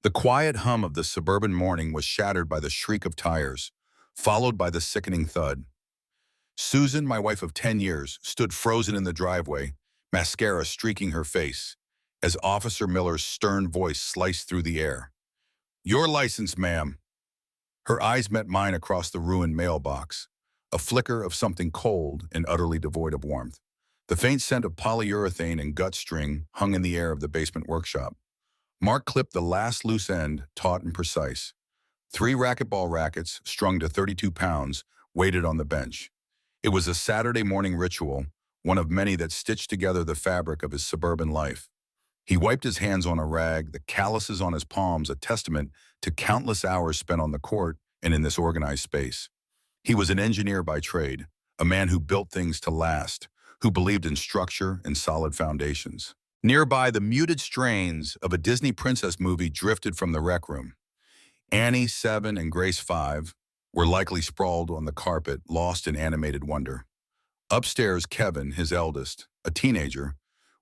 The quiet hum of the suburban morning was shattered by the shriek of tires, followed by the sickening thud. Susan, my wife of 10 years, stood frozen in the driveway, mascara streaking her face, as Officer Miller's stern voice sliced through the air. "Your license, ma'am." Her eyes met mine across the ruined mailbox, a flicker of something cold and utterly devoid of warmth. The faint scent of polyurethane and gut string hung in the air of the basement workshop. Mark clipped the last loose end, taut and precise. 3 racquetball rackets, strung to 32 pounds, waited on the bench. It was a Saturday morning ritual, one of many that stitched together the fabric of his suburban life. He wiped his hands on a rag, the calluses on his palms a testament to countless hours spent on the court and in this organized space. He was an engineer by trade, a man who built things to last, who believed in structure and solid foundations. Nearby, the muted strains of a Disney princess movie drifted from the rec room. Annie, 7, and Grace, 5, were likely sprawled on the carpet, lost in animated wonder. Upstairs, Kevin, his eldest, a teenager,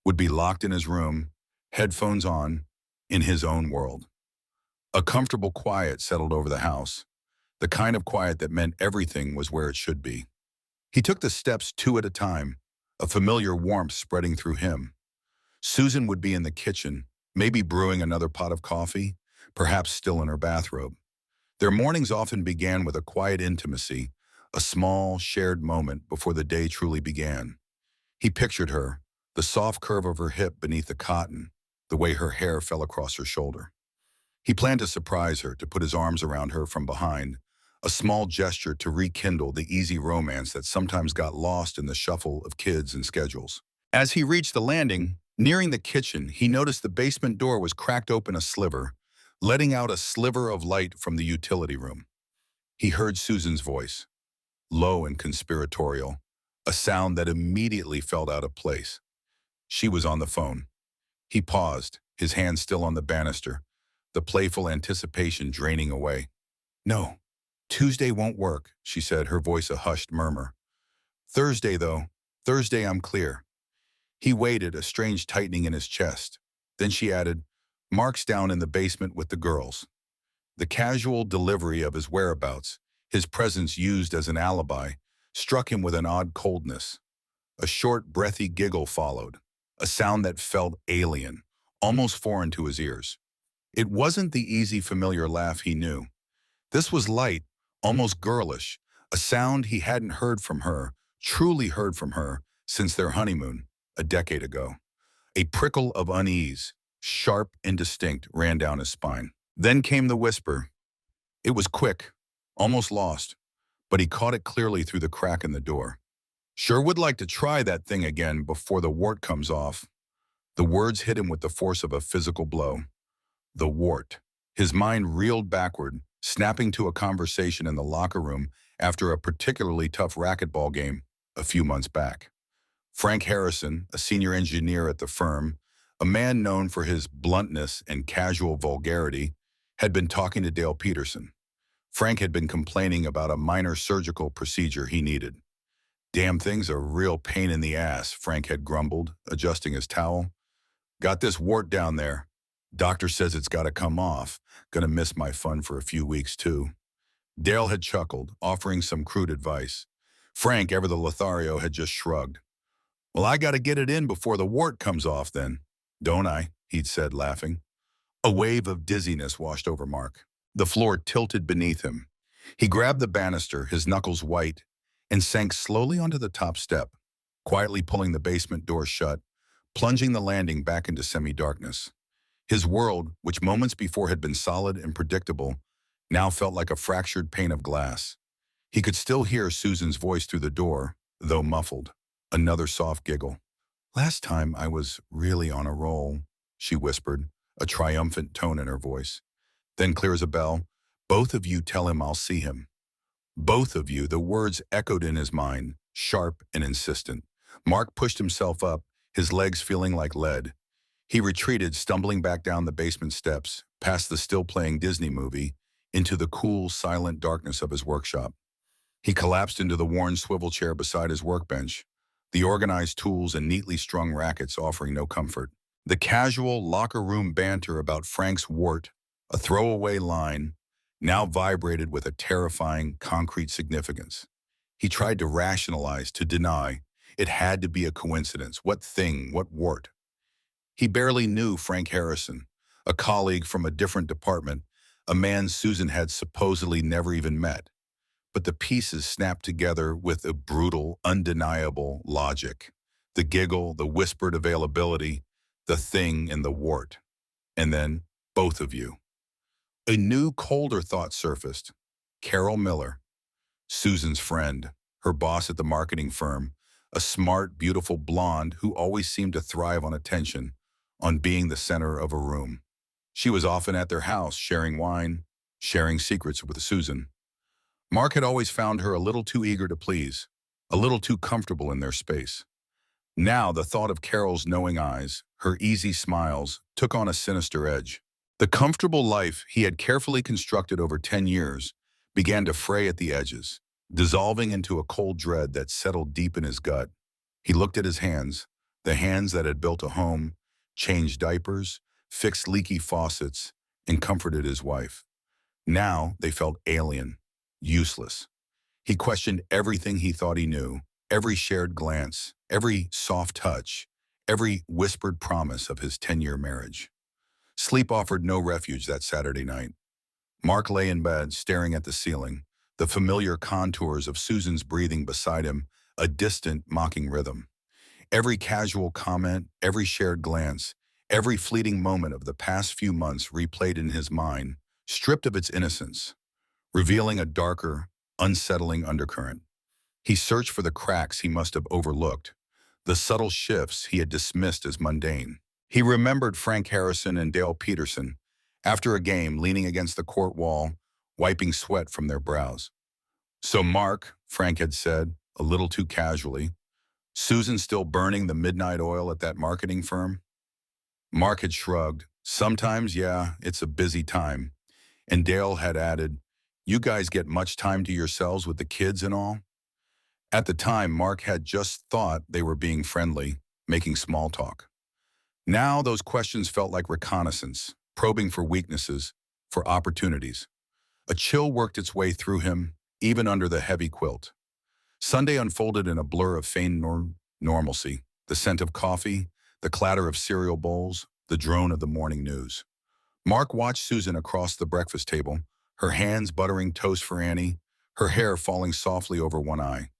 would be locked in his room, headphones on, in his own world. A comfortable quiet settled over the house, the kind of quiet that meant everything was where it should be. He took the steps 2 at a time, a familiar warmth spreading through him. Susan would be in the kitchen, maybe brewing another pot of coffee, perhaps still in her bathrobe. Their mornings often began with a quiet intimacy, a small, shared moment before the day truly began. He pictured her, the soft curve of her hip beneath the cotton, the way her hair fell across her shoulder. He planned to surprise her, to put his arms around her from behind, a small gesture to rekindle the easy romance that sometimes got lost in the shuffle of kids and schedules. As he reached the landing, nearing the kitchen, he noticed the basement door was cracked open a sliver, letting out a sliver of light from the utility room. He heard Susan's voice, low and conspiratorial, a sound that immediately felt out of place. She was on the phone. He paused, his hand still on the banister, the playful anticipation draining away. "No, Tuesday won't work," she said, her voice a hushed murmur. "Thursday, though. Thursday I'm clear." He waited, a strange tightening in his chest. Then she added, "Mark's down in the basement with the girls." The casual delivery of his whereabouts, his presence used as an alibi, struck him with an odd coldness. A short, breathy giggle followed, a sound that felt alien, almost foreign to his ears. It wasn't the easy, familiar laugh he knew. This was light, almost girlish, a sound he hadn't heard from her, truly heard from her, since their honeymoon, a decade ago. A prickle of unease, sharp and distinct, ran down his spine. Then came the whisper. It was quick, almost lost, but he caught it clearly through the crack in the door. "Sure would like to try that thing again before the wart comes off." The words hit him with the force of a physical blow. The wart. His mind reeled backward, snapping to a conversation in the locker room after a particularly tough racquetball game a few months back. Frank Harrison, a senior engineer at the firm, a man known for his bluntness and casual vulgarity, had been talking to Dale Peterson. Frank had been complaining about a minor surgical procedure he needed. "Damn thing's a real pain in the ass," Frank had grumbled, adjusting his towel. "Got this wart down there. Doctor says it's got to come off. Gonna miss my fun for a few weeks, too." Dale had chuckled, offering some crude advice. Frank, ever the Lothario, had just shrugged. "Well, I got to get it in before the wart comes off then, don't I?" he'd said, laughing. A wave of dizziness washed over Mark. The floor tilted beneath him. He grabbed the banister, his knuckles white, and sank slowly onto the top step, quietly pulling the basement door shut, plunging the landing back into semi-darkness. His world, which moments before had been solid and predictable, now felt like a fractured pane of glass. He could still hear Susan's voice through the door, though muffled. Another soft giggle. "Last time I was really on a roll," she whispered, a triumphant tone in her voice. Then clear as a bell, "Both of you tell him I'll see him." Both of you, the words echoed in his mind, sharp and insistent. Mark pushed himself up, his legs feeling like lead. He retreated, stumbling back down the basement steps, past the still-playing Disney movie, into the cool, silent darkness of his workshop. He collapsed into the worn swivel chair beside his workbench, the organized tools and neatly strung rackets offering no comfort. The casual locker room banter about Frank's wart A throwaway line now vibrated with a terrifying, concrete significance. He tried to rationalize, to deny. It had to be a coincidence. What thing? What wart? He barely knew Frank Harrison, a colleague from a different department, a man Susan had supposedly never even met. But the pieces snapped together with a brutal, undeniable logic. The giggle, the whispered availability, the thing and the wart. And then, both of you. A new, colder thought surfaced. Carol Miller, Susan's friend, her boss at the marketing firm, a smart, beautiful blonde who always seemed to thrive on attention, on being the center of a room. She was often at their house, sharing wine, sharing secrets with Susan. Mark had always found her a little too eager to please, a little too comfortable in their space. Now the thought of Carol's knowing eyes, her easy smiles, took on a sinister edge. The comfortable life he had carefully constructed over 10 years began to fray at the edges, dissolving into a cold dread that settled deep in his gut. He looked at his hands, the hands that had built a home, changed diapers, fixed leaky faucets, and comforted his wife. Now they felt alien, useless. He questioned everything he thought he knew, every shared glance, every soft touch, every whispered promise of his 10-year marriage. Sleep offered no refuge that Saturday night. Mark lay in bed, staring at the ceiling, the familiar contours of Susan's breathing beside him, a distant, mocking rhythm. Every casual comment, every shared glance, every fleeting moment of the past few months replayed in his mind, stripped of its innocence, revealing a darker, unsettling undercurrent. He searched for the cracks he must have overlooked, the subtle shifts he had dismissed as mundane. He remembered Frank Harrison and Dale Peterson, after a game leaning against the court wall, wiping sweat from their brows. "So Mark," Frank had said, a little too casually, "Susan still burning the midnight oil at that marketing firm?" Mark had shrugged. "Sometimes, yeah, it's a busy time." And Dale had added, "You guys get much time to yourselves with the kids and all?" At the time, Mark had just thought they were being friendly, making small talk. Now those questions felt like reconnaissance, probing for weaknesses, for opportunities. A chill worked its way through him, even under the heavy quilt. Sunday unfolded in a blur of feigned normalcy, the scent of coffee, the clatter of cereal bowls, the drone of the morning news. Mark watched Susan across the breakfast table, her hands buttering toast for Annie, her hair falling softly over one eye.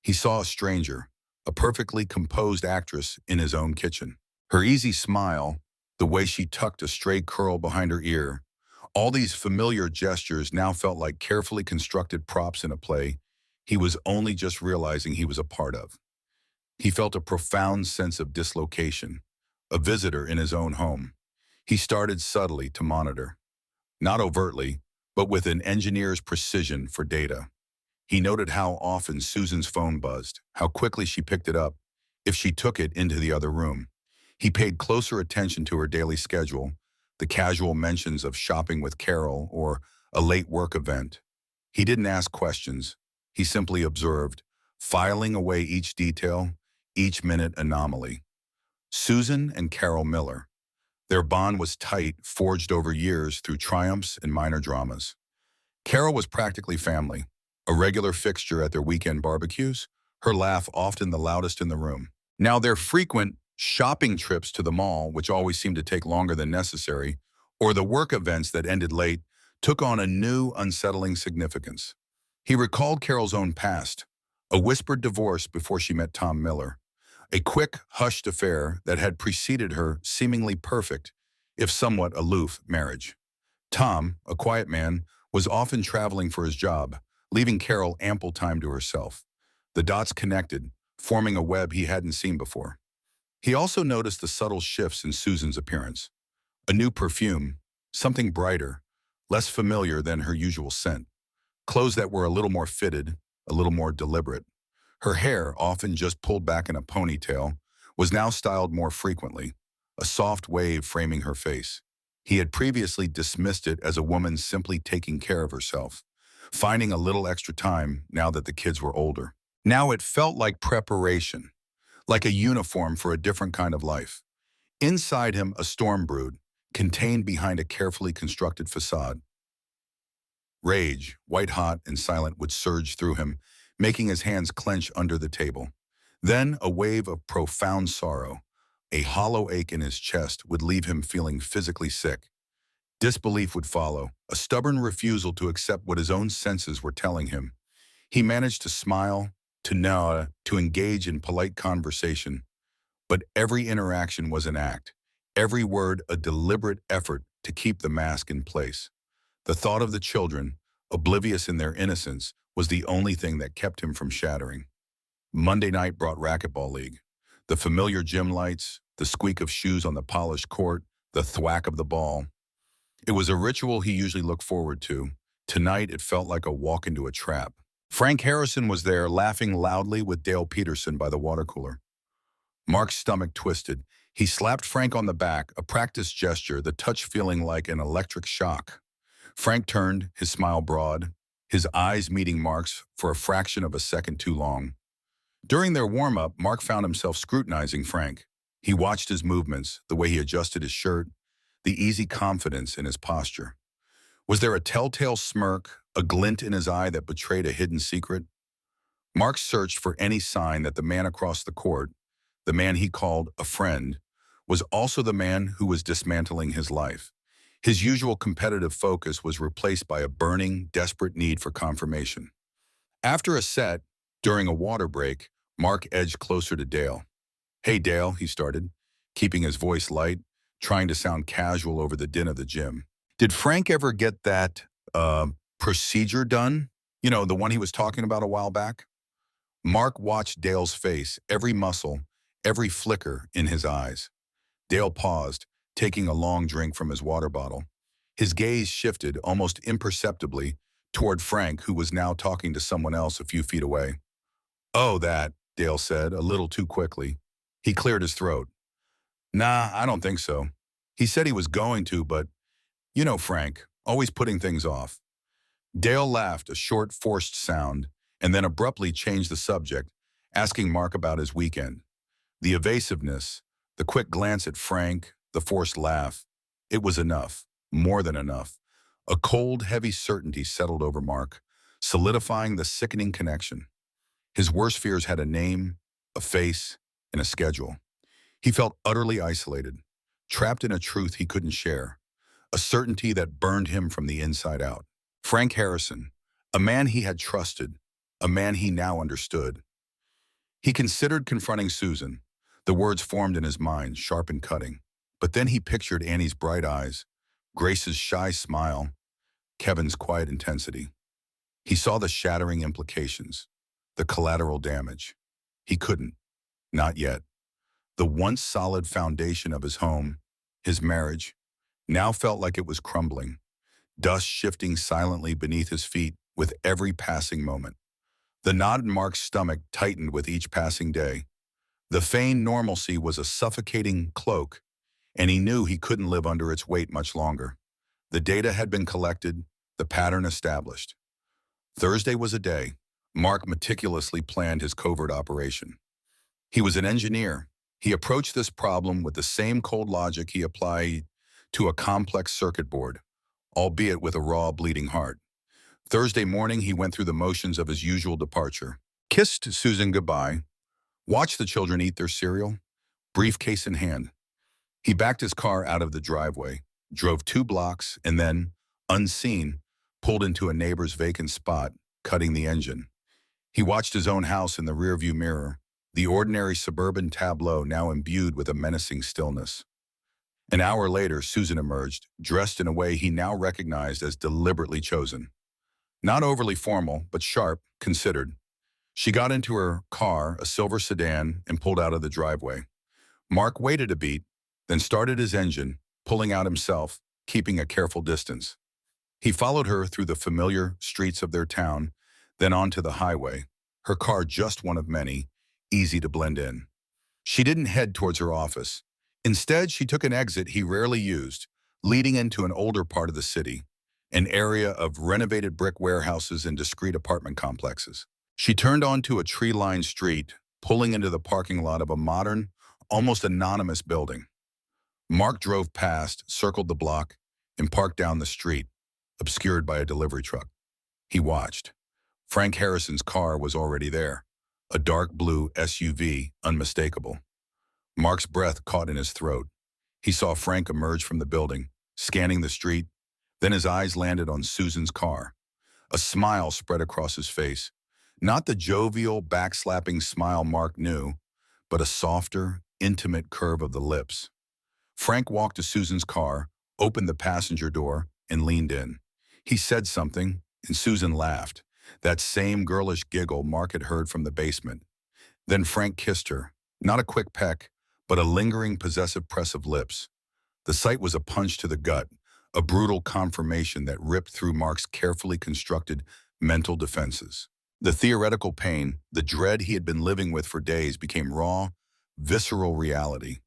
He saw a stranger, a perfectly composed actress in his own kitchen. Her easy smile, the way she tucked a stray curl behind her ear, all these familiar gestures now felt like carefully constructed props in a play he was only just realizing he was a part of. He felt a profound sense of dislocation, a visitor in his own home. He started subtly to monitor, not overtly, but with an engineer's precision for data. He noted how often Susan's phone buzzed, how quickly she picked it up, if she took it into the other room. He paid closer attention to her daily schedule, the casual mentions of shopping with Carol or a late work event. He didn't ask questions. He simply observed, filing away each detail, each minute anomaly. Susan and Carol Miller. Their bond was tight, forged over years through triumphs and minor dramas. Carol was practically family, a regular fixture at their weekend barbecues, her laugh often the loudest in the room. Now their frequent shopping trips to the mall, which always seemed to take longer than necessary, or the work events that ended late, took on a new, unsettling significance. He recalled Carol's own past, a whispered divorce before she met Tom Miller, a quick, hushed affair that had preceded her seemingly perfect, if somewhat aloof, marriage. Tom, a quiet man, was often traveling for his job, leaving Carol ample time to herself. The dots connected, forming a web he hadn't seen before. He also noticed the subtle shifts in Susan's appearance. A new perfume, something brighter, less familiar than her usual scent. Clothes that were a little more fitted, a little more deliberate. Her hair, often just pulled back in a ponytail, was now styled more frequently, a soft wave framing her face. He had previously dismissed it as a woman simply taking care of herself, finding a little extra time now that the kids were older. Now it felt like preparation, like a uniform for a different kind of life. Inside him, a storm brewed, contained behind a carefully constructed facade. Rage, white-hot and silent, would surge through him, making his hands clench under the table. Then a wave of profound sorrow, a hollow ache in his chest, would leave him feeling physically sick. Disbelief would follow, a stubborn refusal to accept what his own senses were telling him. He managed to smile, to nod, to engage in polite conversation, but every interaction was an act, every word a deliberate effort to keep the mask in place. The thought of the children, oblivious in their innocence, was the only thing that kept him from shattering. Monday night brought racquetball league. The familiar gym lights, the squeak of shoes on the polished court, the thwack of the ball. It was a ritual he usually looked forward to. Tonight, it felt like a walk into a trap. Frank Harrison was there, laughing loudly with Dale Peterson by the water cooler. Mark's stomach twisted. He slapped Frank on the back, a practice gesture, the touch feeling like an electric shock. Frank turned, his smile broad, his eyes meeting Mark's for a fraction of a second too long. During their warm-up, Mark found himself scrutinizing Frank. He watched his movements, the way he adjusted his shirt, the easy confidence in his posture. Was there a telltale smirk, a glint in his eye that betrayed a hidden secret? Mark searched for any sign that the man across the court, the man he called a friend, was also the man who was dismantling his life. His usual competitive focus was replaced by a burning, desperate need for confirmation. After a set, during a water break, Mark edged closer to Dale. "Hey, Dale," he started, keeping his voice light, trying to sound casual over the din of the gym. "Did Frank ever get that, procedure done? You know, the one he was talking about a while back?" Mark watched Dale's face, every muscle, every flicker in his eyes. Dale paused, taking a long drink from his water bottle. His gaze shifted, almost imperceptibly, toward Frank, who was now talking to someone else a few feet away. "Oh, that," Dale said, a little too quickly. He cleared his throat. "Nah, I don't think so. He said he was going to, but you know Frank, always putting things off." Dale laughed, a short, forced sound, and then abruptly changed the subject, asking Mark about his weekend. The evasiveness, the quick glance at Frank, the forced laugh. It was enough, more than enough. A cold, heavy certainty settled over Mark, solidifying the sickening connection. His worst fears had a name, a face, and a schedule. He felt utterly isolated, trapped in a truth he couldn't share, a certainty that burned him from the inside out. Frank Harrison, a man he had trusted, a man he now understood. He considered confronting Susan. The words formed in his mind, sharp and cutting. But then he pictured Annie's bright eyes, Grace's shy smile, Kevin's quiet intensity. He saw the shattering implications, the collateral damage. He couldn't, not yet. The once solid foundation of his home, his marriage, now felt like it was crumbling, dust shifting silently beneath his feet with every passing moment. The knot in Mark's stomach tightened with each passing day. The feigned normalcy was a suffocating cloak, and he knew he couldn't live under its weight much longer. The data had been collected, the pattern established. Thursday was a day. Mark meticulously planned his covert operation. He was an engineer. He approached this problem with the same cold logic he applied to a complex circuit board, albeit with a raw, bleeding heart. Thursday morning, he went through the motions of his usual departure. Kissed Susan goodbye, watched the children eat their cereal, briefcase in hand. He backed his car out of the driveway, drove 2 blocks, and then, unseen, pulled into a neighbor's vacant spot, cutting the engine. He watched his own house in the rearview mirror, the ordinary suburban tableau now imbued with a menacing stillness. An hour later, Susan emerged, dressed in a way he now recognized as deliberately chosen. Not overly formal, but sharp, considered. She got into her car, a silver sedan, and pulled out of the driveway. Mark waited a beat, then started his engine, pulling out himself, keeping a careful distance. He followed her through the familiar streets of their town, then onto the highway, her car just one of many, easy to blend in. She didn't head towards her office. Instead, she took an exit he rarely used, leading into an older part of the city, an area of renovated brick warehouses and discreet apartment complexes. She turned onto a tree-lined street, pulling into the parking lot of a modern, almost anonymous building. Mark drove past, circled the block, and parked down the street, obscured by a delivery truck. He watched. Frank Harrison's car was already there, a dark blue SUV, unmistakable. Mark's breath caught in his throat. He saw Frank emerge from the building, scanning the street. Then his eyes landed on Susan's car. A smile spread across his face. Not the jovial, backslapping smile Mark knew, but a softer, intimate curve of the lips. Frank walked to Susan's car, opened the passenger door, and leaned in. He said something, and Susan laughed, that same girlish giggle Mark had heard from the basement. Then Frank kissed her, not a quick peck, but a lingering, possessive press of lips. The sight was a punch to the gut, a brutal confirmation that ripped through Mark's carefully constructed mental defenses. The theoretical pain, the dread he had been living with for days became raw, visceral reality.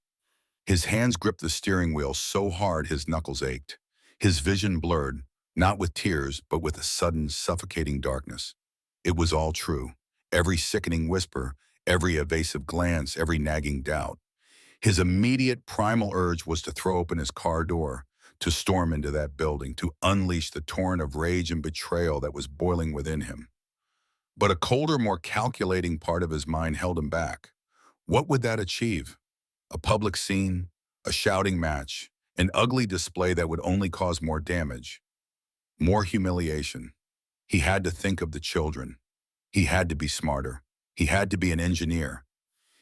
His hands gripped the steering wheel so hard his knuckles ached. His vision blurred, not with tears, but with a sudden, suffocating darkness. It was all true. Every sickening whisper, every evasive glance, every nagging doubt. His immediate primal urge was to throw open his car door, to storm into that building, to unleash the torrent of rage and betrayal that was boiling within him. But a colder, more calculating part of his mind held him back. What would that achieve? A public scene, a shouting match, an ugly display that would only cause more damage, more humiliation. He had to think of the children. He had to be smarter. He had to be an engineer.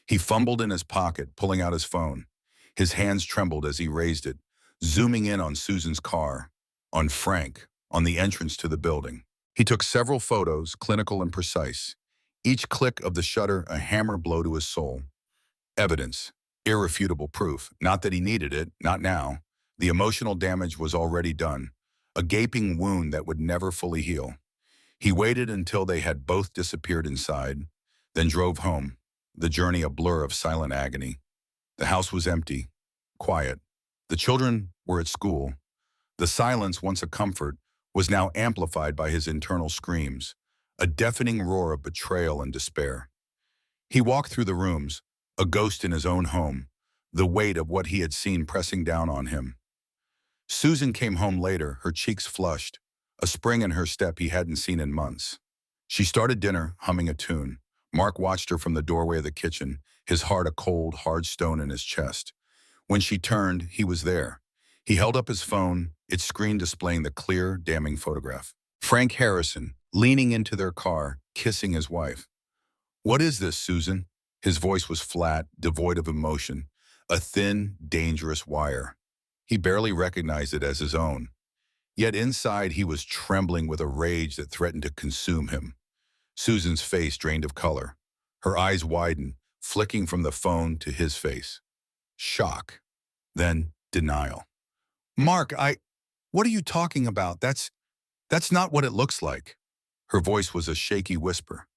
He fumbled in his pocket, pulling out his phone. His hands trembled as he raised it, zooming in on Susan's car, on Frank, on the entrance to the building. He took several photos, clinical and precise. Each click of the shutter a hammer blow to his soul. Evidence, irrefutable proof, not that he needed it, not now. The emotional damage was already done, a gaping wound that would never fully heal. He waited until they had both disappeared inside, then drove home, the journey a blur of silent agony. The house was empty, quiet. The children were at school. The silence, once a comfort, was now amplified by his internal screams, a deafening roar of betrayal and despair. He walked through the rooms, a ghost in his own home, the weight of what he had seen pressing down on him. Susan came home later, her cheeks flushed, a spring in her step he hadn't seen in months. She started dinner, humming a tune. Mark watched her from the doorway of the kitchen, his heart a cold, hard stone in his chest. When she turned, he was there. He held up his phone, its screen displaying the clear, damning photograph. Frank Harrison, leaning into their car, kissing his wife. "What is this, Susan?" His voice was flat, devoid of emotion, a thin, dangerous wire. He barely recognized it as his own. Yet inside he was trembling with a rage that threatened to consume him. Susan's face drained of color. Her eyes widened, flicking from the phone to his face. Shock. Then denial. "Mark, what are you talking about? That's not what it looks like." Her voice was a shaky whisper.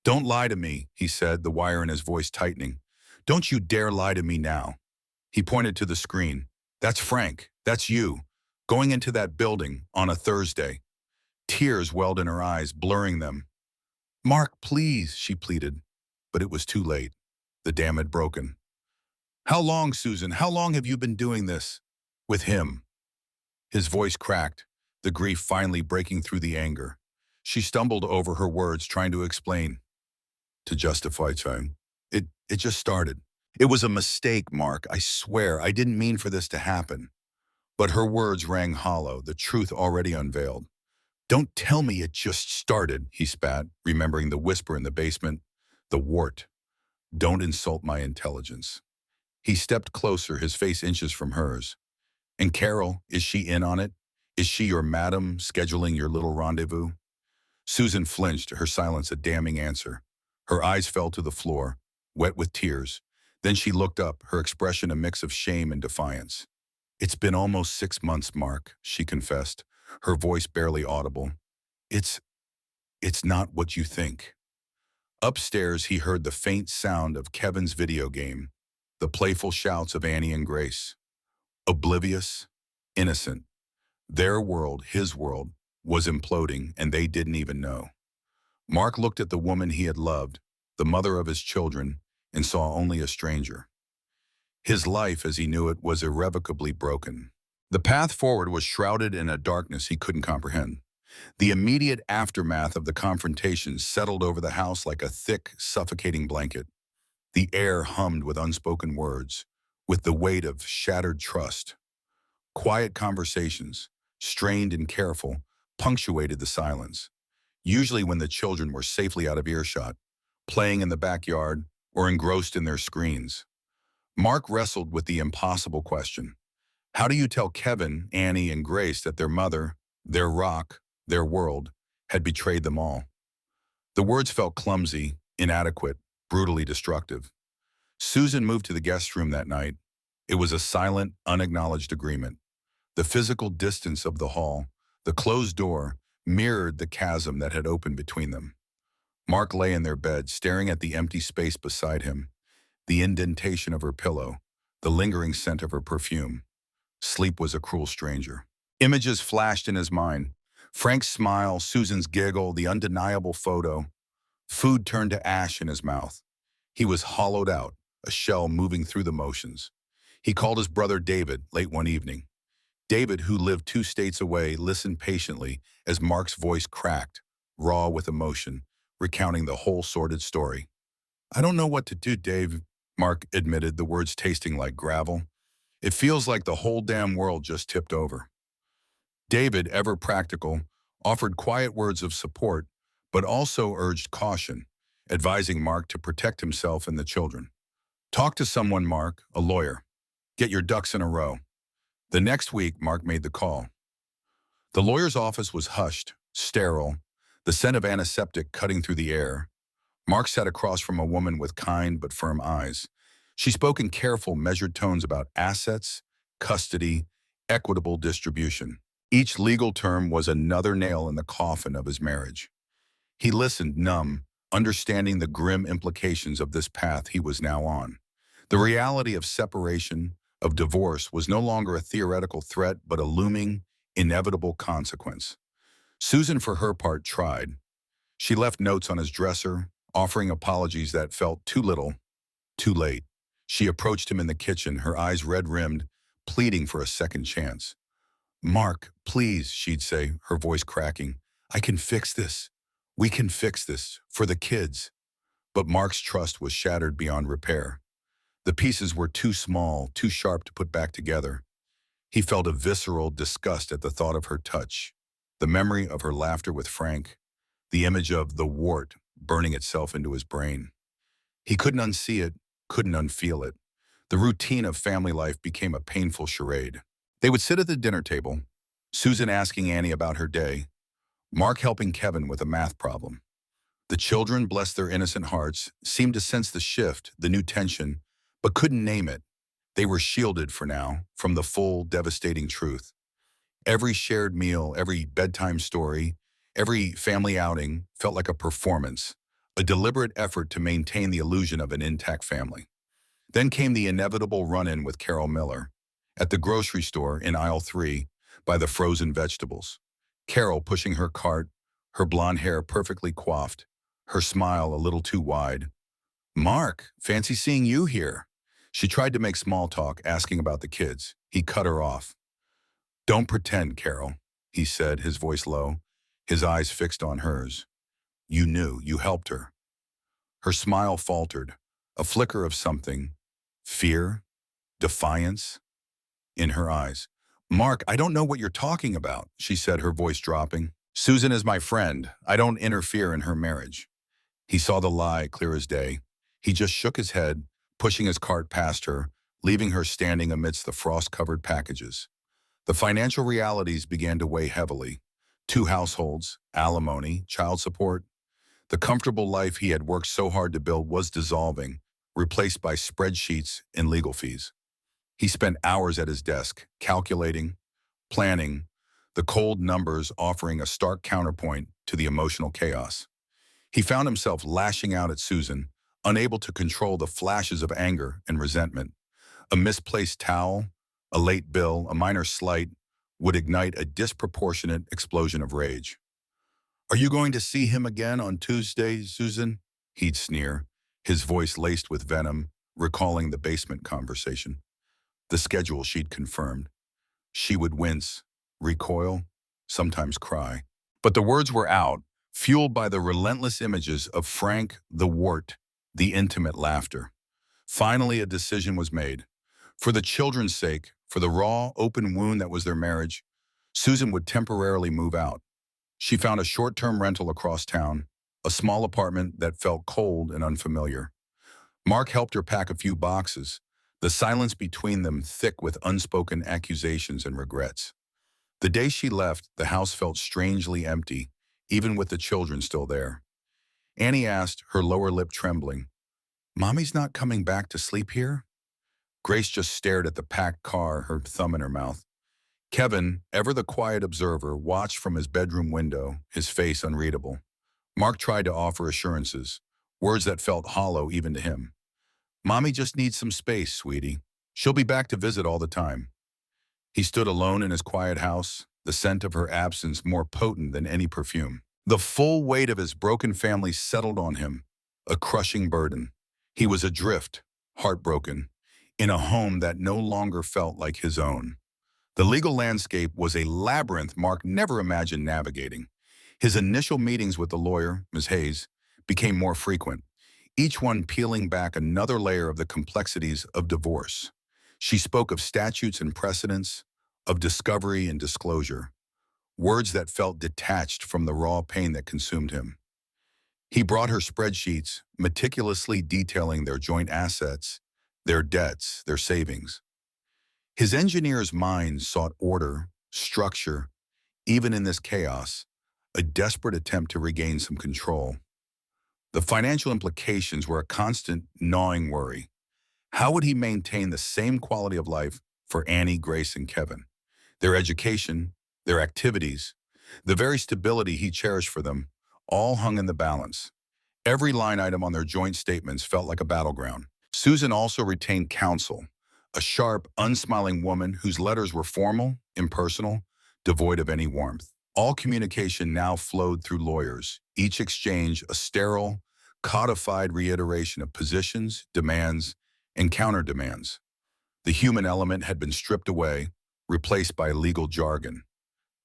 "Don't lie to me," he said, the wire in his voice tightening. "Don't you dare lie to me now." He pointed to the screen. "That's Frank. That's you. Going into that building on a Thursday." Tears welled in her eyes, blurring them. "Mark, please," she pleaded. But it was too late. The dam had broken. "How long, Susan? How long have you been doing this? With him?" His voice cracked, the grief finally breaking through the anger. She stumbled over her words, trying to explain. To justify time. It just started. "It was a mistake, Mark. I swear, I didn't mean for this to happen." But her words rang hollow, the truth already unveiled. "Don't tell me it just started," he spat, remembering the whisper in the basement. The wart. "Don't insult my intelligence." He stepped closer, his face inches from hers. "And Carol, is she in on it? Is she your madam, scheduling your little rendezvous?" Susan flinched, her silence a damning answer. Her eyes fell to the floor, wet with tears. Then she looked up, her expression a mix of shame and defiance. "It's been almost 6 months, Mark," she confessed, her voice barely audible. It's not what you think." Upstairs, he heard the faint sound of Kevin's video game, the playful shouts of Annie and Grace. Oblivious, innocent. Their world, his world, was imploding, and they didn't even know. Mark looked at the woman he had loved, the mother of his children, and saw only a stranger. His life, as he knew it, was irrevocably broken. The path forward was shrouded in a darkness he couldn't comprehend. The immediate aftermath of the confrontation settled over the house like a thick, suffocating blanket. The air hummed with unspoken words, with the weight of shattered trust. Quiet conversations, strained and careful, punctuated the silence, usually when the children were safely out of earshot, playing in the backyard or engrossed in their screens. Mark wrestled with the impossible question. How do you tell Kevin, Annie, and Grace that their mother, their rock, their world, had betrayed them all? The words felt clumsy, inadequate, brutally destructive. Susan moved to the guest room that night. It was a silent, unacknowledged agreement. The physical distance of the hall, the closed door, mirrored the chasm that had opened between them. Mark lay in their bed, staring at the empty space beside him, the indentation of her pillow, the lingering scent of her perfume. Sleep was a cruel stranger. Images flashed in his mind. Frank's smile, Susan's giggle, the undeniable photo. Food turned to ash in his mouth. He was hollowed out, a shell moving through the motions. He called his brother David late one evening. David, who lived 2 states away, listened patiently as Mark's voice cracked, raw with emotion, recounting the whole sordid story. I don't know what to do, Dave, Mark admitted, the words tasting like gravel. It feels like the whole damn world just tipped over. David, ever practical, offered quiet words of support, but also urged caution, advising Mark to protect himself and the children. Talk to someone, Mark, a lawyer. Get your ducks in a row. The next week, Mark made the call. The lawyer's office was hushed, sterile, the scent of antiseptic cutting through the air. Mark sat across from a woman with kind but firm eyes. She spoke in careful, measured tones about assets, custody, equitable distribution. Each legal term was another nail in the coffin of his marriage. He listened, numb, understanding the grim implications of this path he was now on. The reality of separation, of divorce, was no longer a theoretical threat, but a looming, inevitable consequence. Susan, for her part, tried. She left notes on his dresser, offering apologies that felt too little, too late. She approached him in the kitchen, her eyes red-rimmed, pleading for a second chance. Mark, please, she'd say, her voice cracking. I can fix this. We can fix this, for the kids. But Mark's trust was shattered beyond repair. The pieces were too small, too sharp to put back together. He felt a visceral disgust at the thought of her touch, the memory of her laughter with Frank, the image of the wart burning itself into his brain. He couldn't unsee it, couldn't unfeel it. The routine of family life became a painful charade. They would sit at the dinner table, Susan asking Annie about her day, Mark helping Kevin with a math problem. The children, bless their innocent hearts, seemed to sense the shift, the new tension, but couldn't name it. They were shielded for now from the full, devastating truth. Every shared meal, every bedtime story, every family outing felt like a performance, a deliberate effort to maintain the illusion of an intact family. Then came the inevitable run-in with Carol Miller, at the grocery store in aisle 3, by the frozen vegetables. Carol pushing her cart, her blonde hair perfectly coiffed, her smile a little too wide. Mark, fancy seeing you here. She tried to make small talk, asking about the kids. He cut her off. Don't pretend, Carol, he said, his voice low, his eyes fixed on hers. You knew, you helped her. Her smile faltered, a flicker of something, fear, defiance, in her eyes. Mark, I don't know what you're talking about, she said, her voice dropping. Susan is my friend. I don't interfere in her marriage. He saw the lie clear as day. He just shook his head, pushing his cart past her, leaving her standing amidst the frost-covered packages. The financial realities began to weigh heavily. 2 households, alimony, child support. The comfortable life he had worked so hard to build was dissolving, replaced by spreadsheets and legal fees. He spent hours at his desk, calculating, planning, the cold numbers offering a stark counterpoint to the emotional chaos. He found himself lashing out at Susan, unable to control the flashes of anger and resentment. A misplaced towel, a late bill, a minor slight would ignite a disproportionate explosion of rage. Are you going to see him again on Tuesday, Susan? He'd sneer, his voice laced with venom, recalling the basement conversation. The schedule she'd confirmed. She would wince, recoil, sometimes cry. But the words were out, fueled by the relentless images of Frank, the wart, the intimate laughter. Finally, a decision was made. For the children's sake, for the raw, open wound that was their marriage, Susan would temporarily move out. She found a short-term rental across town, a small apartment that felt cold and unfamiliar. Mark helped her pack a few boxes, the silence between them thick with unspoken accusations and regrets. The day she left, the house felt strangely empty, even with the children still there. Annie asked, her lower lip trembling, "Mommy's not coming back to sleep here?" Grace just stared at the packed car, her thumb in her mouth. Kevin, ever the quiet observer, watched from his bedroom window, his face unreadable. Mark tried to offer assurances, words that felt hollow even to him. "Mommy just needs some space, sweetie. She'll be back to visit all the time." He stood alone in his quiet house, the scent of her absence more potent than any perfume. The full weight of his broken family settled on him, a crushing burden. He was adrift, heartbroken, in a home that no longer felt like his own. The legal landscape was a labyrinth Mark never imagined navigating. His initial meetings with the lawyer, Ms. Hayes, became more frequent, each one peeling back another layer of the complexities of divorce. She spoke of statutes and precedents, of discovery and disclosure, words that felt detached from the raw pain that consumed him. He brought her spreadsheets, meticulously detailing their joint assets, their debts, their savings. His engineer's mind sought order, structure, even in this chaos, a desperate attempt to regain some control. The financial implications were a constant, gnawing worry. How would he maintain the same quality of life for Annie, Grace, and Kevin? Their education, their activities, the very stability he cherished for them, all hung in the balance. Every line item on their joint statements felt like a battleground. Susan also retained counsel, a sharp, unsmiling woman whose letters were formal, impersonal, devoid of any warmth. All communication now flowed through lawyers, each exchange a sterile, codified reiteration of positions, demands, and counter-demands. The human element had been stripped away, replaced by legal jargon.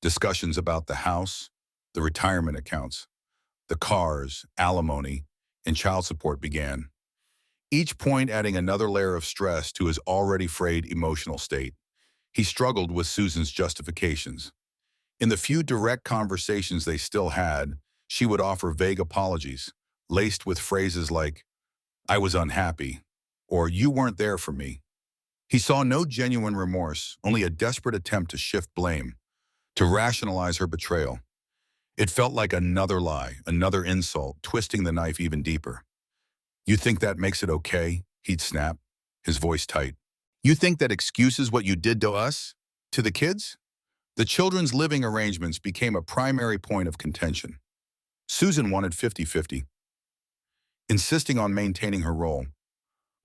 Discussions about the house, the retirement accounts, the cars, alimony, and child support began, each point adding another layer of stress to his already frayed emotional state. He struggled with Susan's justifications. In the few direct conversations they still had, she would offer vague apologies, laced with phrases like, "I was unhappy," or "You weren't there for me." He saw no genuine remorse, only a desperate attempt to shift blame, to rationalize her betrayal. It felt like another lie, another insult, twisting the knife even deeper. "You think that makes it okay?" he'd snap, his voice tight. "You think that excuses what you did to us? To the kids?" The children's living arrangements became a primary point of contention. Susan wanted 50-50, insisting on maintaining her role.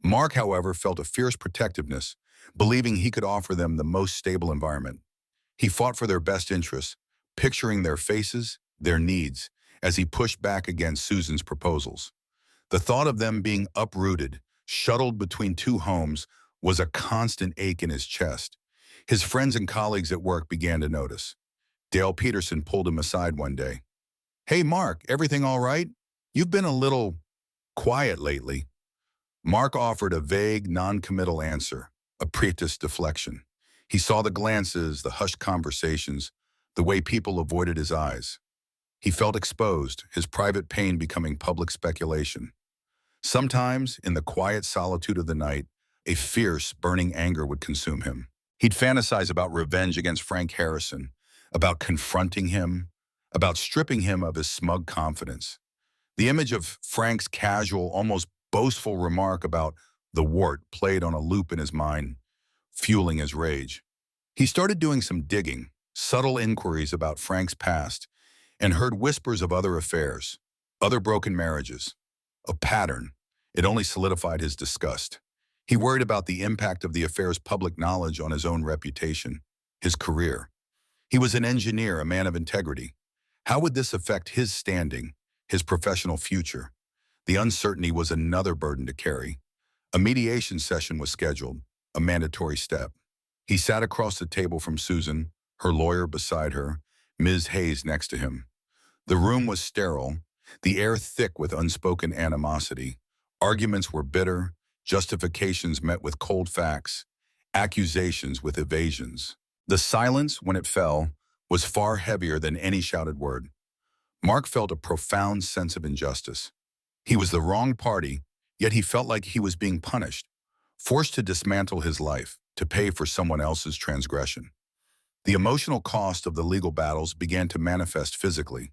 Mark, however, felt a fierce protectiveness, believing he could offer them the most stable environment. He fought for their best interests, picturing their faces, their needs, as he pushed back against Susan's proposals. The thought of them being uprooted, shuttled between two homes, was a constant ache in his chest. His friends and colleagues at work began to notice. Dale Peterson pulled him aside one day. "Hey, Mark, everything all right? You've been a little quiet lately." Mark offered a vague, non-committal answer, a previous deflection. He saw the glances, the hushed conversations, the way people avoided his eyes. He felt exposed, his private pain becoming public speculation. Sometimes, in the quiet solitude of the night, a fierce, burning anger would consume him. He'd fantasize about revenge against Frank Harrison, about confronting him, about stripping him of his smug confidence. The image of Frank's casual, almost boastful remark about the wart played on a loop in his mind, fueling his rage. He started doing some digging, subtle inquiries about Frank's past, and heard whispers of other affairs, other broken marriages. A pattern. It only solidified his disgust. He worried about the impact of the affair's public knowledge on his own reputation, his career. He was an engineer, a man of integrity. How would this affect his standing, his professional future? The uncertainty was another burden to carry, A mediation session was scheduled, a mandatory step. He sat across the table from Susan, her lawyer beside her, Ms. Hayes next to him. The room was sterile, the air thick with unspoken animosity. Arguments were bitter, justifications met with cold facts, accusations with evasions. The silence, when it fell, was far heavier than any shouted word. Mark felt a profound sense of injustice. He was the wrong party, yet he felt like he was being punished, forced to dismantle his life, to pay for someone else's transgression. The emotional cost of the legal battles began to manifest physically.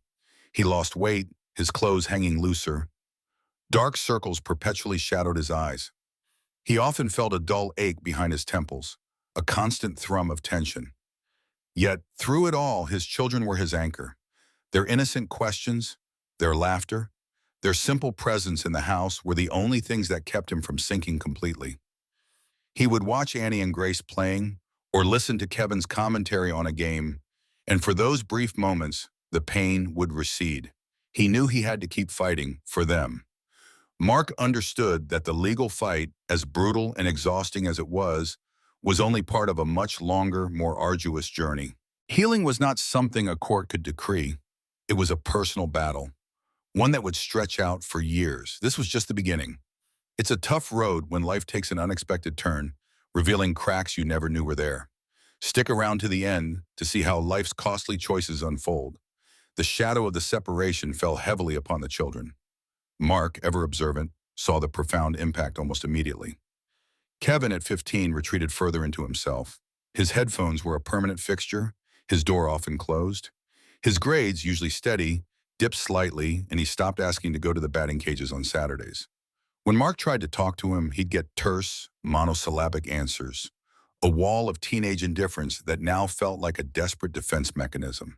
He lost weight, his clothes hanging looser. Dark circles perpetually shadowed his eyes. He often felt a dull ache behind his temples, a constant thrum of tension. Yet, through it all, his children were his anchor. Their innocent questions, their laughter, their simple presence in the house were the only things that kept him from sinking completely. He would watch Annie and Grace playing, or listen to Kevin's commentary on a game, and for those brief moments, the pain would recede. He knew he had to keep fighting for them. Mark understood that the legal fight, as brutal and exhausting as it was only part of a much longer, more arduous journey. Healing was not something a court could decree. It was a personal battle, one that would stretch out for years. This was just the beginning. It's a tough road when life takes an unexpected turn, revealing cracks you never knew were there. Stick around to the end to see how life's costly choices unfold. The shadow of the separation fell heavily upon the children. Mark, ever observant, saw the profound impact almost immediately. Kevin, at 15, retreated further into himself. His headphones were a permanent fixture, his door often closed. His grades, usually steady, dipped slightly, and he stopped asking to go to the batting cages on Saturdays. When Mark tried to talk to him, he'd get terse, monosyllabic answers, a wall of teenage indifference that now felt like a desperate defense mechanism.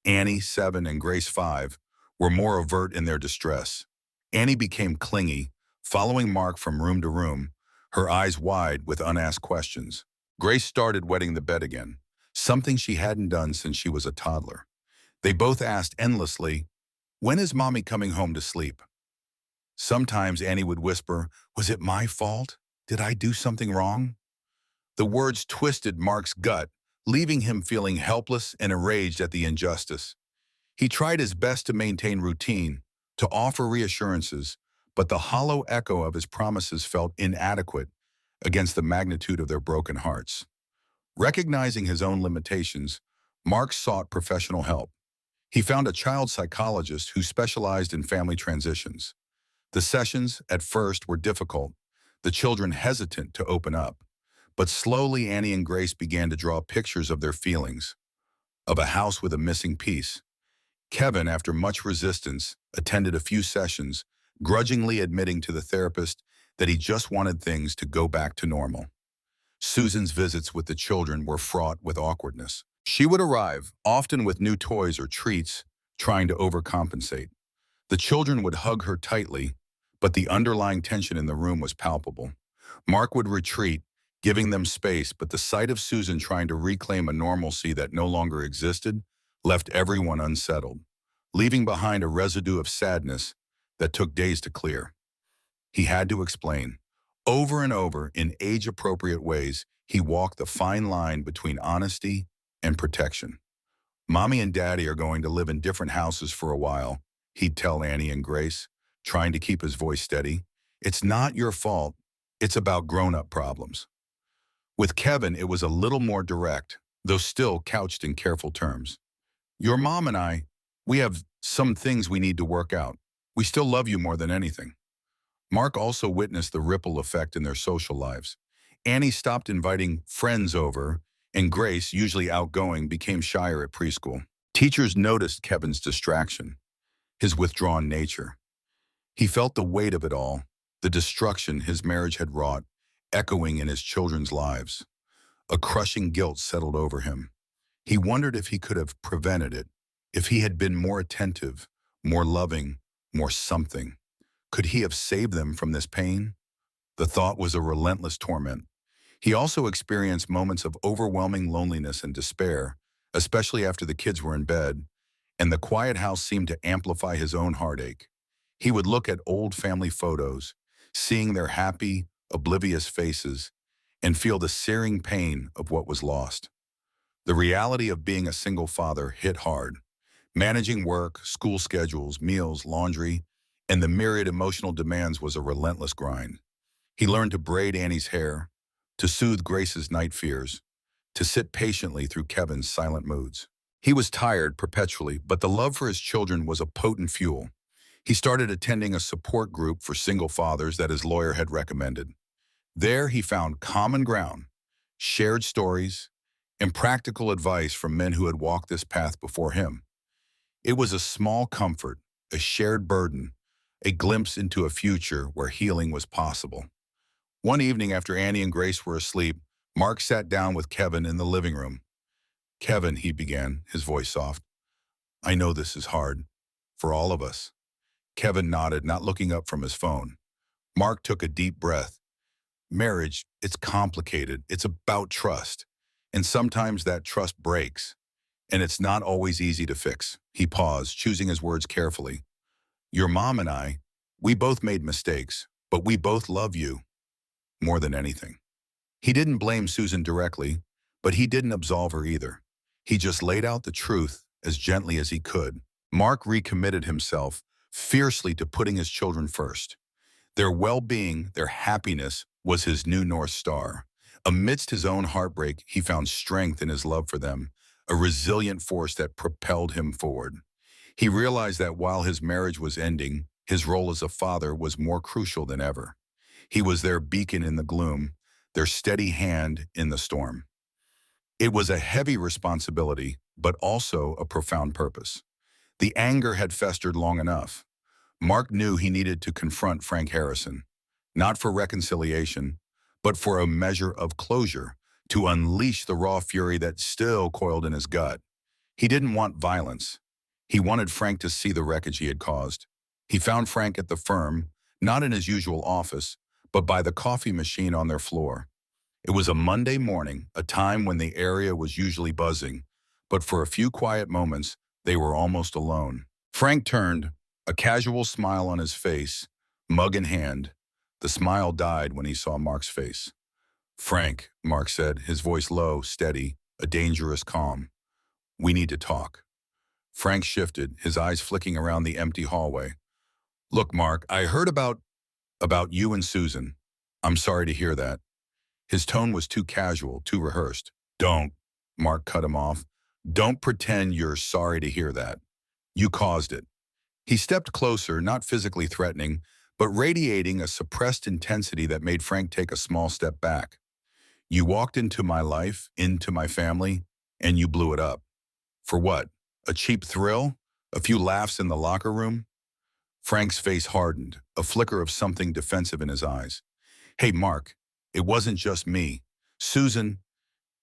Annie, 7, and Grace, 5, were more overt in their distress. Annie became clingy, following Mark from room to room, her eyes wide with unasked questions. Grace started wetting the bed again, something she hadn't done since she was a toddler. They both asked endlessly, "When is Mommy coming home to sleep?" Sometimes Annie would whisper, "Was it my fault? Did I do something wrong?" The words twisted Mark's gut, leaving him feeling helpless and enraged at the injustice. He tried his best to maintain routine, to offer reassurances, but the hollow echo of his promises felt inadequate against the magnitude of their broken hearts. Recognizing his own limitations, Mark sought professional help. He found a child psychologist who specialized in family transitions. The sessions, at first, were difficult, the children hesitant to open up. But slowly Annie and Grace began to draw pictures of their feelings, of a house with a missing piece. Kevin, after much resistance, attended a few sessions, grudgingly admitting to the therapist that he just wanted things to go back to normal. Susan's visits with the children were fraught with awkwardness. She would arrive, often with new toys or treats, trying to overcompensate. The children would hug her tightly, but the underlying tension in the room was palpable. Mark would retreat, giving them space, but the sight of Susan trying to reclaim a normalcy that no longer existed left everyone unsettled, leaving behind a residue of sadness that took days to clear. He had to explain. Over and over, in age-appropriate ways, he walked the fine line between honesty and protection. "Mommy and Daddy are going to live in different houses for a while," he'd tell Annie and Grace, trying to keep his voice steady. "It's not your fault. It's about grown-up problems." With Kevin, it was a little more direct, though still couched in careful terms. "Your mom and we have some things we need to work out. We still love you more than anything." Mark also witnessed the ripple effect in their social lives. Annie stopped inviting friends over, and Grace, usually outgoing, became shyer at preschool. Teachers noticed Kevin's distraction, his withdrawn nature. He felt the weight of it all, the destruction his marriage had wrought, echoing in his children's lives. A crushing guilt settled over him. He wondered if he could have prevented it, if he had been more attentive, more loving, more something. Could he have saved them from this pain? The thought was a relentless torment. He also experienced moments of overwhelming loneliness and despair, especially after the kids were in bed, and the quiet house seemed to amplify his own heartache. He would look at old family photos, seeing their happy, oblivious faces, and feel the searing pain of what was lost. The reality of being a single father hit hard. Managing work, school schedules, meals, laundry, and the myriad emotional demands was a relentless grind. He learned to braid Annie's hair, to soothe Grace's night fears, to sit patiently through Kevin's silent moods. He was tired perpetually, but the love for his children was a potent fuel. He started attending a support group for single fathers that his lawyer had recommended. There he found common ground, shared stories, and practical advice from men who had walked this path before him. It was a small comfort, a shared burden, a glimpse into a future where healing was possible. One evening after Annie and Grace were asleep, Mark sat down with Kevin in the living room. "Kevin," he began, his voice soft, "I know this is hard. For all of us." Kevin nodded, not looking up from his phone. Mark took a deep breath. "Marriage, it's complicated. It's about trust. And sometimes that trust breaks. And it's not always easy to fix." He paused, choosing his words carefully. "Your mom and I, we both made mistakes, but we both love you more than anything." He didn't blame Susan directly, but he didn't absolve her either. He just laid out the truth as gently as he could. Mark recommitted himself fiercely to putting his children first. Their well-being, their happiness, was his new North Star. Amidst his own heartbreak, he found strength in his love for them, a resilient force that propelled him forward. He realized that while his marriage was ending, his role as a father was more crucial than ever. He was their beacon in the gloom, their steady hand in the storm. It was a heavy responsibility, but also a profound purpose. The anger had festered long enough. Mark knew he needed to confront Frank Harrison, not for reconciliation, but for a measure of closure, to unleash the raw fury that still coiled in his gut. He didn't want violence. He wanted Frank to see the wreckage he had caused. He found Frank at the firm, not in his usual office, but by the coffee machine on their floor. It was a Monday morning, a time when the area was usually buzzing, but for a few quiet moments, they were almost alone. Frank turned, a casual smile on his face, mug in hand. The smile died when he saw Mark's face. "Frank," Mark said, his voice low, steady, a dangerous calm. "We need to talk." Frank shifted, his eyes flicking around the empty hallway. "Look, Mark, I heard about you and Susan. I'm sorry to hear that." His tone was too casual, too rehearsed. "Don't," Mark cut him off. "Don't pretend you're sorry to hear that. You caused it." He stepped closer, not physically threatening, but radiating a suppressed intensity that made Frank take a small step back. "You walked into my life, into my family, and you blew it up. For what? A cheap thrill? A few laughs in the locker room?" Frank's face hardened, a flicker of something defensive in his eyes. "Hey, Mark, it wasn't just me. Susan,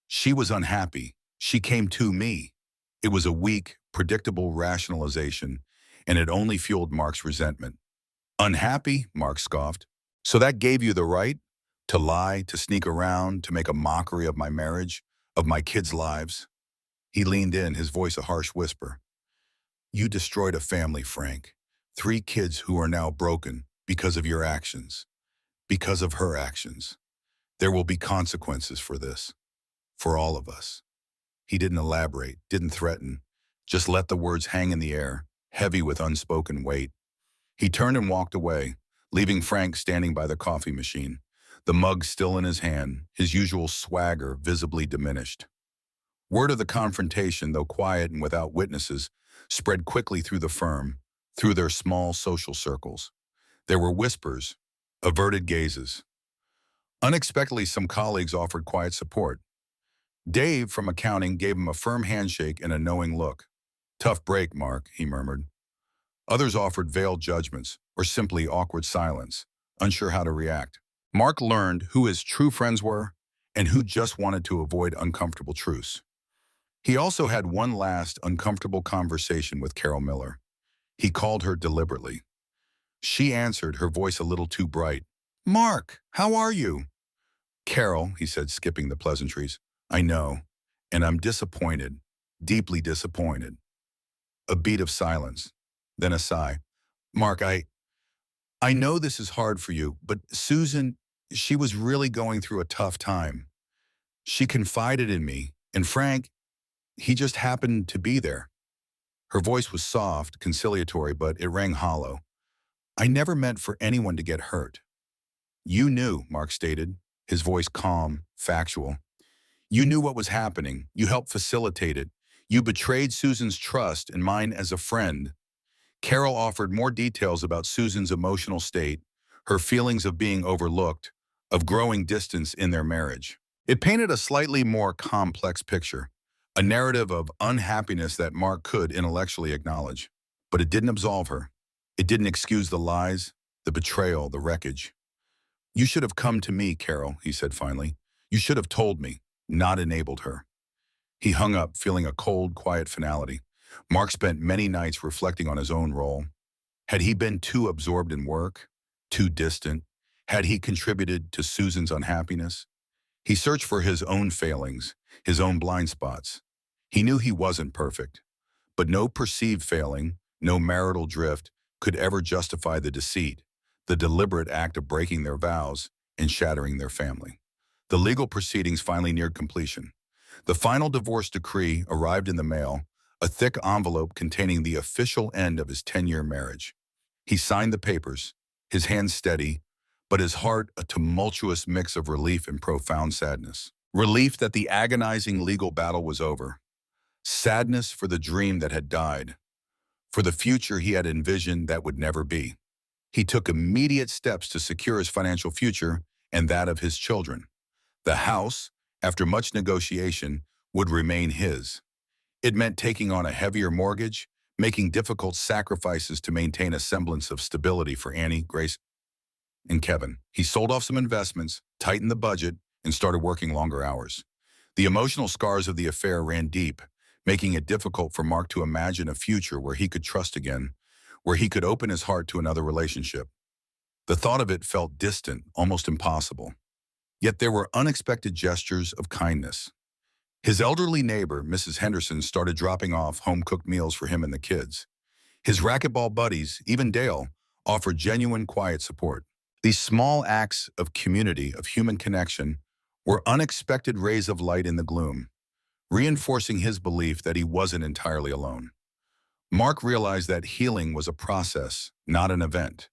she was unhappy. She came to me." It was a weak, predictable rationalization, and it only fueled Mark's resentment. "Unhappy?" Mark scoffed. "So that gave you the right to lie, to sneak around, to make a mockery of my marriage, of my kids' lives?" He leaned in, his voice a harsh whisper. "You destroyed a family, Frank. 3 kids who are now broken because of your actions, because of her actions. There will be consequences for this, for all of us." He didn't elaborate, didn't threaten, just let the words hang in the air, heavy with unspoken weight. He turned and walked away, leaving Frank standing by the coffee machine, the mug still in his hand, his usual swagger visibly diminished. Word of the confrontation, though quiet and without witnesses, spread quickly through the firm, through their small social circles. There were whispers, averted gazes. Unexpectedly, some colleagues offered quiet support. Dave from accounting gave him a firm handshake and a knowing look. "Tough break, Mark," he murmured. Others offered veiled judgments or simply awkward silence, unsure how to react. Mark learned who his true friends were and who just wanted to avoid uncomfortable truths. He also had one last uncomfortable conversation with Carol Miller. He called her deliberately. She answered, her voice a little too bright. "Mark, how are you?" "Carol," he said, skipping the pleasantries. "I know, and I'm disappointed, deeply disappointed." A beat of silence, then a sigh. "Mark, I know this is hard for you, but Susan, She was really going through a tough time. She confided in me, and Frank, he just happened to be there. Her voice was soft, conciliatory, but it rang hollow. I never meant for anyone to get hurt. You knew, Mark stated, his voice calm, factual. You knew what was happening. You helped facilitate it. You betrayed Susan's trust and mine as a friend. Carol offered more details about Susan's emotional state, her feelings of being overlooked, of growing distance in their marriage. It painted a slightly more complex picture, a narrative of unhappiness that Mark could intellectually acknowledge. But it didn't absolve her. It didn't excuse the lies, the betrayal, the wreckage. You should have come to me, Carol, he said finally. You should have told me, not enabled her. He hung up, feeling a cold, quiet finality. Mark spent many nights reflecting on his own role. Had he been too absorbed in work? Too distant? Had he contributed to Susan's unhappiness? He searched for his own failings, his own blind spots. He knew he wasn't perfect, but no perceived failing, no marital drift could ever justify the deceit, the deliberate act of breaking their vows and shattering their family. The legal proceedings finally neared completion. The final divorce decree arrived in the mail, a thick envelope containing the official end of his 10-year marriage. He signed the papers, his hands steady, but his heart a tumultuous mix of relief and profound sadness. Relief that the agonizing legal battle was over. Sadness for the dream that had died, for the future he had envisioned that would never be. He took immediate steps to secure his financial future and that of his children. The house, after much negotiation, would remain his. It meant taking on a heavier mortgage, making difficult sacrifices to maintain a semblance of stability for Annie, Grace, and Kevin. He sold off some investments, tightened the budget, and started working longer hours. The emotional scars of the affair ran deep, making it difficult for Mark to imagine a future where he could trust again, where he could open his heart to another relationship. The thought of it felt distant, almost impossible. Yet there were unexpected gestures of kindness. His elderly neighbor, Mrs. Henderson, started dropping off home-cooked meals for him and the kids. His racquetball buddies, even Dale, offered genuine, quiet support. These small acts of community, of human connection, were unexpected rays of light in the gloom, reinforcing his belief that he wasn't entirely alone. Mark realized that healing was a process, not an event.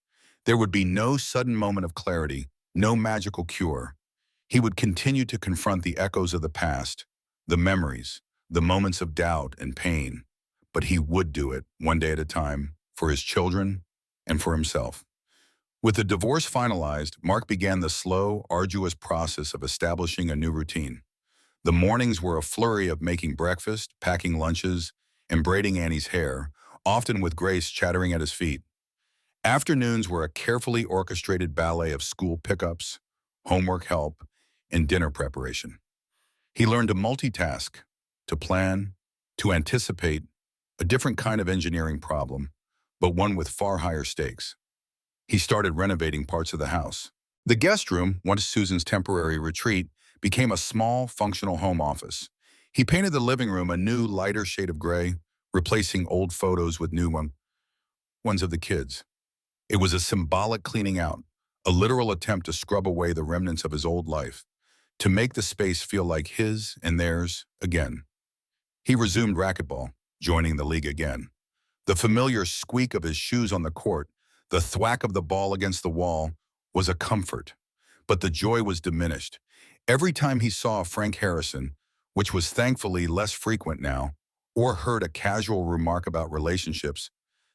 There would be no sudden moment of clarity, no magical cure. He would continue to confront the echoes of the past, the memories, the moments of doubt and pain, but he would do it one day at a time for his children and for himself. With the divorce finalized, Mark began the slow, arduous process of establishing a new routine. The mornings were a flurry of making breakfast, packing lunches, and braiding Annie's hair, often with Grace chattering at his feet. Afternoons were a carefully orchestrated ballet of school pickups, homework help, and dinner preparation. He learned to multitask, to plan, to anticipate a different kind of engineering problem, but one with far higher stakes. He started renovating parts of the house. The guest room, once Susan's temporary retreat, became a small, functional home office. He painted the living room a new, lighter shade of gray, replacing old photos with new ones of the kids. It was a symbolic cleaning out, a literal attempt to scrub away the remnants of his old life, to make the space feel like his and theirs again. He resumed racquetball, joining the league again. The familiar squeak of his shoes on the court, the thwack of the ball against the wall, was a comfort, but the joy was diminished. Every time he saw Frank Harrison, which was thankfully less frequent now, or heard a casual remark about relationships,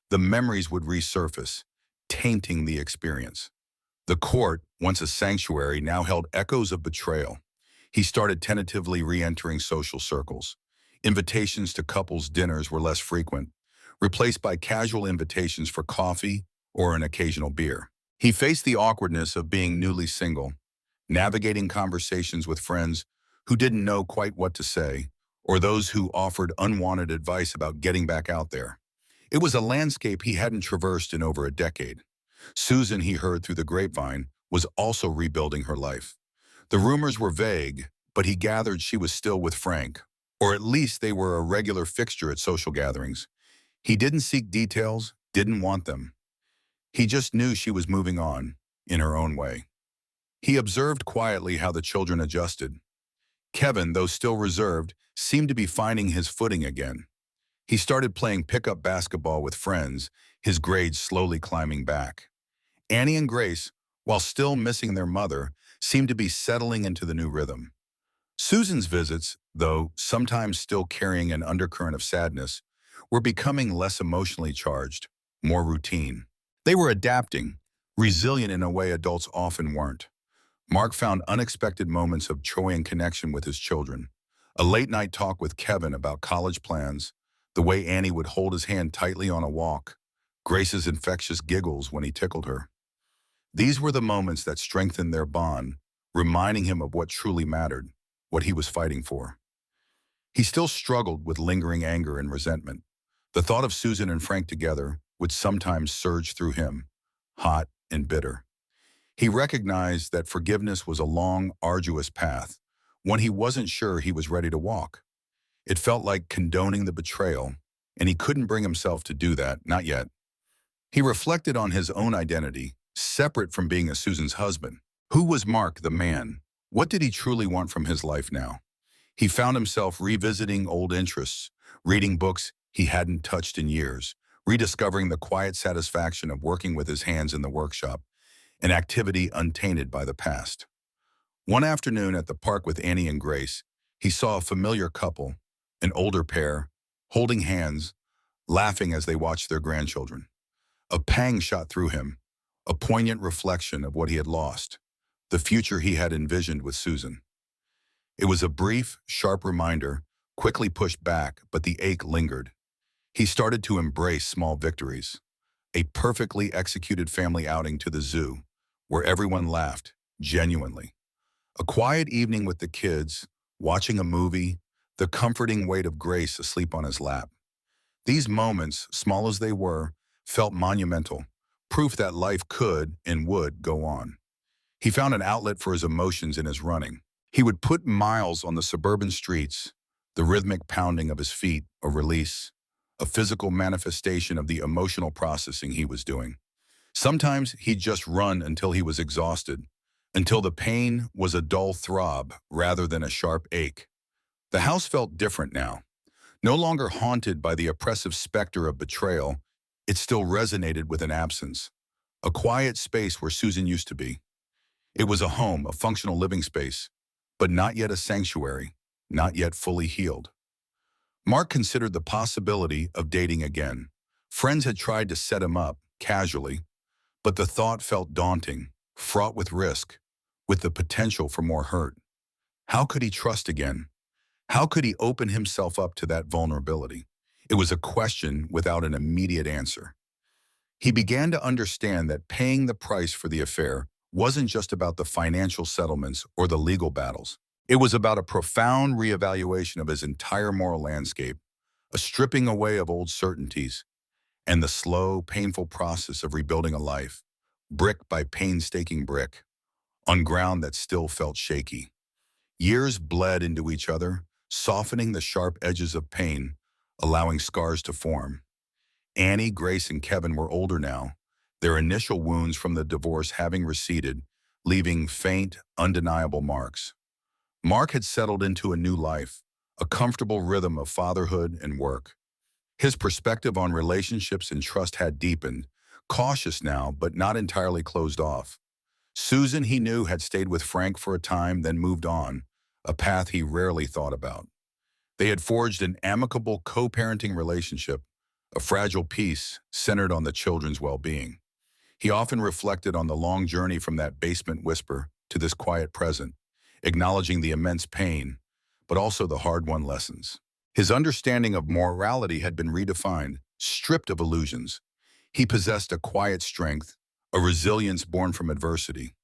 the memories would resurface, tainting the experience. The court, once a sanctuary, now held echoes of betrayal. He started tentatively re-entering social circles. Invitations to couples' dinners were less frequent, replaced by casual invitations for coffee or an occasional beer. He faced the awkwardness of being newly single, navigating conversations with friends who didn't know quite what to say, or those who offered unwanted advice about getting back out there. It was a landscape he hadn't traversed in over a decade. Susan, he heard through the grapevine, was also rebuilding her life. The rumors were vague, but he gathered she was still with Frank, or at least they were a regular fixture at social gatherings. He didn't seek details, didn't want them. He just knew she was moving on, in her own way. He observed quietly how the children adjusted. Kevin, though still reserved, seemed to be finding his footing again. He started playing pickup basketball with friends, his grades slowly climbing back. Annie and Grace, while still missing their mother, seemed to be settling into the new rhythm. Susan's visits, though sometimes still carrying an undercurrent of sadness, were becoming less emotionally charged, more routine. They were adapting, resilient in a way adults often weren't. Mark found unexpected moments of joy and connection with his children. A late-night talk with Kevin about college plans, the way Annie would hold his hand tightly on a walk, Grace's infectious giggles when he tickled her. These were the moments that strengthened their bond, reminding him of what truly mattered, what he was fighting for. He still struggled with lingering anger and resentment. The thought of Susan and Frank together would sometimes surge through him, hot and bitter. He recognized that forgiveness was a long, arduous path, one he wasn't sure he was ready to walk. It felt like condoning the betrayal, and he couldn't bring himself to do that, not yet. He reflected on his own identity, separate from being a Susan's husband. Who was Mark, the man? What did he truly want from his life now? He found himself revisiting old interests, reading books he hadn't touched in years, rediscovering the quiet satisfaction of working with his hands in the workshop, an activity untainted by the past. One afternoon at the park with Annie and Grace, he saw a familiar couple, an older pair, holding hands, laughing as they watched their grandchildren. A pang shot through him, a poignant reflection of what he had lost, the future he had envisioned with Susan. It was a brief, sharp reminder, quickly pushed back, but the ache lingered. He started to embrace small victories. A perfectly executed family outing to the zoo, where everyone laughed, genuinely. A quiet evening with the kids, watching a movie, the comforting weight of Grace asleep on his lap. These moments, small as they were, felt monumental, proof that life could and would go on. He found an outlet for his emotions in his running. He would put miles on the suburban streets, the rhythmic pounding of his feet, a release, a physical manifestation of the emotional processing he was doing. Sometimes he'd just run until he was exhausted, until the pain was a dull throb rather than a sharp ache. The house felt different now. No longer haunted by the oppressive specter of betrayal, it still resonated with an absence, a quiet space where Susan used to be. It was a home, a functional living space, but not yet a sanctuary, not yet fully healed. Mark considered the possibility of dating again. Friends had tried to set him up, casually, but the thought felt daunting, fraught with risk, with the potential for more hurt. How could he trust again? How could he open himself up to that vulnerability? It was a question without an immediate answer. He began to understand that paying the price for the affair wasn't just about the financial settlements or the legal battles. It was about a profound reevaluation of his entire moral landscape, a stripping away of old certainties, and the slow, painful process of rebuilding a life, brick by painstaking brick, on ground that still felt shaky. Years bled into each other, softening the sharp edges of pain, allowing scars to form. Annie, Grace, and Kevin were older now, their initial wounds from the divorce having receded, leaving faint, undeniable marks. Mark had settled into a new life, a comfortable rhythm of fatherhood and work. His perspective on relationships and trust had deepened, cautious now, but not entirely closed off. Susan, he knew, had stayed with Frank for a time, then moved on, a path he rarely thought about. They had forged an amicable co-parenting relationship, a fragile peace centered on the children's well-being. He often reflected on the long journey from that basement whisper to this quiet present, acknowledging the immense pain, but also the hard-won lessons. His understanding of morality had been redefined, stripped of illusions. He possessed a quiet strength, a resilience born from adversity.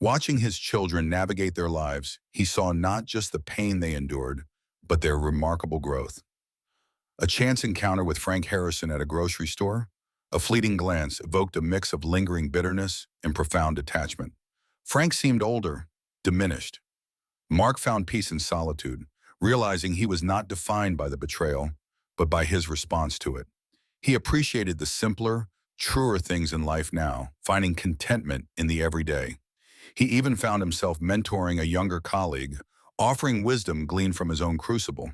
Watching his children navigate their lives, he saw not just the pain they endured, but their remarkable growth. A chance encounter with Frank Harrison at a grocery store, a fleeting glance evoked a mix of lingering bitterness and profound detachment. Frank seemed older, diminished. Mark found peace in solitude, realizing he was not defined by the betrayal, but by his response to it. He appreciated the simpler, truer things in life now, finding contentment in the everyday. He even found himself mentoring a younger colleague, offering wisdom gleaned from his own crucible.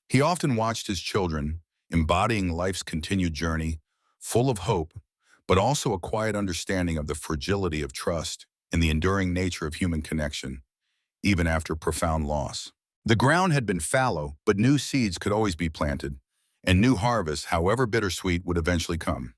He often watched his children, embodying life's continued journey, full of hope, but also a quiet understanding of the fragility of trust and the enduring nature of human connection, even after profound loss. The ground had been fallow, but new seeds could always be planted, and new harvests, however bittersweet, would eventually come.